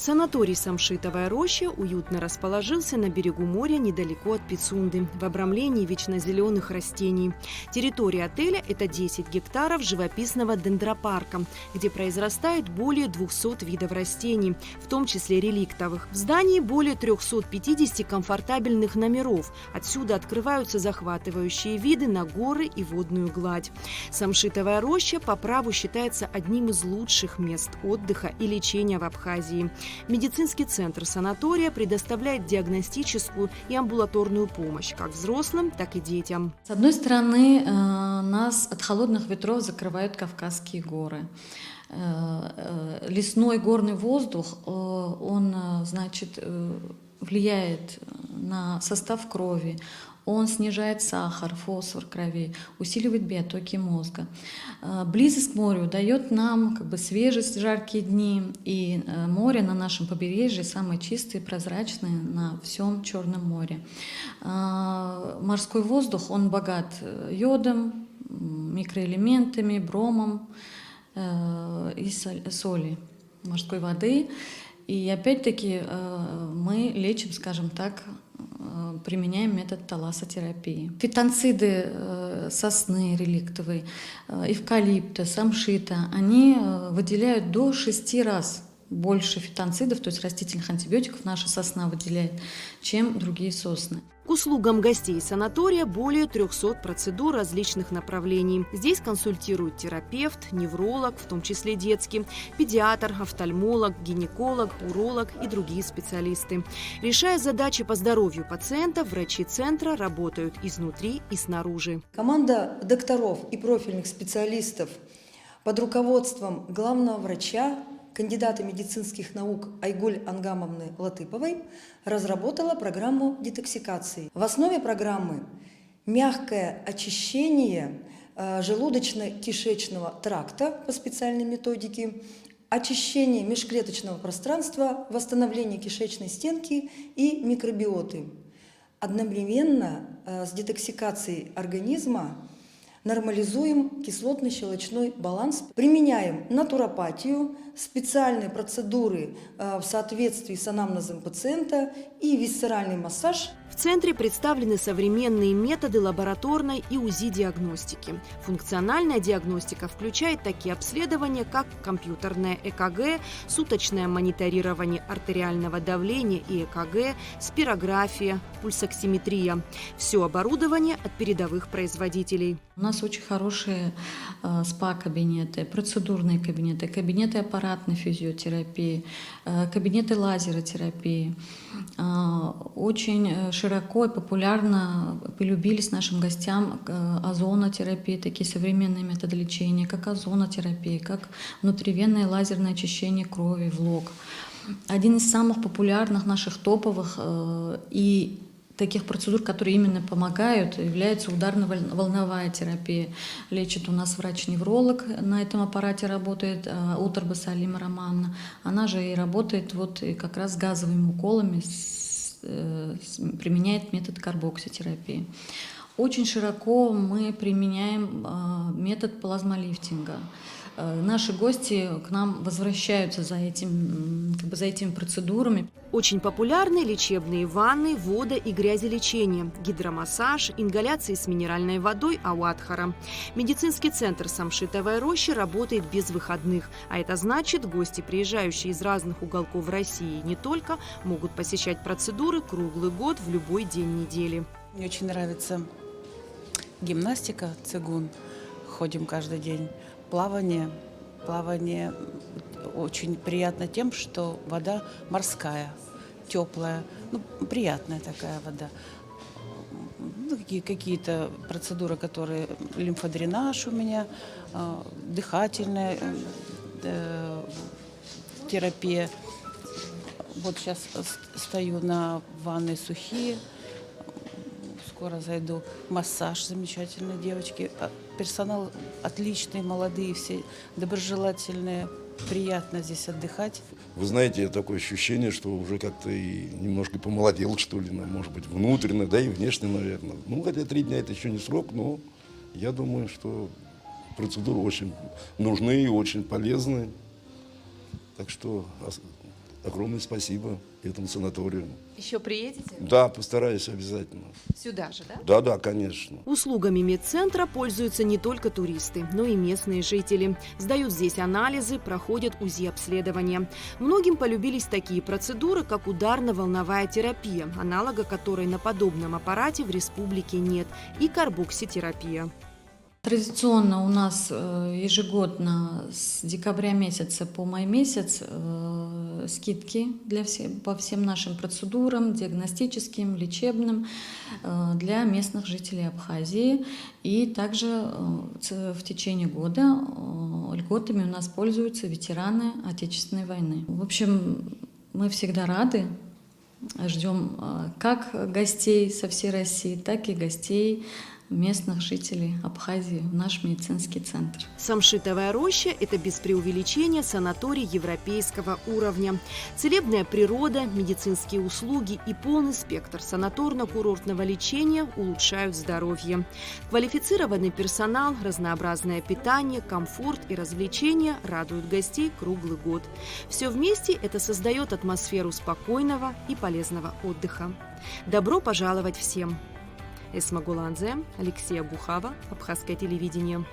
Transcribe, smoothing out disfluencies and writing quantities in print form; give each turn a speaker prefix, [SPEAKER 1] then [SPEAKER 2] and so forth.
[SPEAKER 1] Санаторий «Самшитовая роща» уютно расположился на берегу моря недалеко от Пицунды, в обрамлении вечнозеленых растений. Территория отеля – это 10 гектаров живописного дендропарка, где произрастает более 200 видов растений, в том числе реликтовых. В здании более 350 комфортабельных номеров. Отсюда открываются захватывающие виды на горы и водную гладь. «Самшитовая роща» по праву считается одним из лучших мест отдыха и лечения в Абхазии. Медицинский центр санатория предоставляет диагностическую и амбулаторную помощь как взрослым, так и детям.
[SPEAKER 2] С одной стороны, нас от холодных ветров закрывают Кавказские горы. Лесной горный воздух, он, влияет на состав крови, он снижает сахар, фосфор крови, усиливает биотоки мозга. Близость к морю дает нам свежесть в жаркие дни, и море на нашем побережье самое чистое и прозрачное на всем Черном море. Морской воздух, он богат йодом, микроэлементами, бромом и соли морской воды. И опять-таки мы лечим, применяем метод талассотерапии. Фитонциды сосны реликтовой, эвкалипта, самшита, они выделяют до 6 раз больше фитонцидов, то есть растительных антибиотиков наша сосна выделяет, чем другие сосны.
[SPEAKER 1] К услугам гостей санатория более 300 процедур различных направлений. Здесь консультируют терапевт, невролог, в том числе детский, педиатр, офтальмолог, гинеколог, уролог и другие специалисты. Решая задачи по здоровью пациентов, врачи центра работают изнутри и снаружи.
[SPEAKER 3] Команда докторов и профильных специалистов под руководством главного врача, кандидата медицинских наук Айгуль Ангамовны Латыповой разработала программу детоксикации. В основе программы мягкое очищение желудочно-кишечного тракта по специальной методике, очищение межклеточного пространства, восстановление кишечной стенки и микробиоты. Одновременно с детоксикацией организма нормализуем кислотно-щелочной баланс, применяем натуропатию, специальные процедуры в соответствии с анамнезом пациента и висцеральный массаж.
[SPEAKER 1] В центре представлены современные методы лабораторной и УЗИ-диагностики. Функциональная диагностика включает такие обследования, как компьютерное ЭКГ, суточное мониторирование артериального давления и ЭКГ, спирография, пульсоксиметрия. Все оборудование от передовых производителей.
[SPEAKER 2] У нас очень хорошие СПА-кабинеты, процедурные кабинеты, кабинеты аппаратной физиотерапии, кабинеты лазеротерапии. Очень широко и популярно полюбились нашим гостям озонотерапии, такие современные методы лечения, как озонотерапия, как внутривенное лазерное очищение крови, ВЛОГ. Один из самых популярных наших топовых и таких процедур, которые именно помогают, является ударно-волновая терапия. Лечит у нас врач-невролог, на этом аппарате работает Утарба Салима Романовна. Она же и работает и как раз с газовыми уколами, применяет метод карбокситерапии. Очень широко мы применяем метод плазмолифтинга. Наши гости к нам возвращаются за этими процедурами.
[SPEAKER 1] Очень популярны лечебные ванны, вода- и грязелечение, гидромассаж, ингаляции с минеральной водой Ауадхара. Медицинский центр «Самшитовая роща» работает без выходных, а это значит, гости, приезжающие из разных уголков России, не только могут посещать процедуры круглый год в любой день недели.
[SPEAKER 4] Мне очень нравится гимнастика, цигун, ходим каждый день. Плавание очень приятно тем, что вода морская, теплая, приятная такая вода. Какие-то процедуры, которые лимфодренаж у меня, дыхательная терапия. Вот сейчас стою на ванной сухие. Скоро зайду. Массаж замечательный, девочки. Персонал отличный, молодые все, доброжелательные. Приятно здесь отдыхать.
[SPEAKER 5] Вы знаете, такое ощущение, что уже как-то и немножко помолодел, что ли, может быть, внутренне, да и внешне, наверное. Хотя 3 дня это еще не срок, но я думаю, что процедуры очень нужны и очень полезны. Так что огромное спасибо этому санаторию.
[SPEAKER 1] Еще приедете?
[SPEAKER 5] Да, постараюсь обязательно.
[SPEAKER 1] Сюда же, да?
[SPEAKER 5] Да, да, конечно.
[SPEAKER 1] Услугами медцентра пользуются не только туристы, но и местные жители. Сдают здесь анализы, проходят УЗИ-обследования. Многим полюбились такие процедуры, как ударно-волновая терапия, аналога которой на подобном аппарате в республике нет, и карбокситерапия.
[SPEAKER 2] Традиционно у нас ежегодно с декабря месяца по май месяц скидки по всем нашим процедурам, диагностическим, лечебным, для местных жителей Абхазии. И также в течение года льготами у нас пользуются ветераны Отечественной войны. В общем, мы всегда рады, ждем как гостей со всей России, так и гостей местных жителей Абхазии в наш медицинский центр.
[SPEAKER 1] Самшитовая роща – это без преувеличения санаторий европейского уровня. Целебная природа, медицинские услуги и полный спектр санаторно-курортного лечения улучшают здоровье. Квалифицированный персонал, разнообразное питание, комфорт и развлечения радуют гостей круглый год. Все вместе это создает атмосферу спокойного и полезного отдыха. Добро пожаловать всем! Эсма Гуланзе, Алексей Абухава, Абхазское телевидение.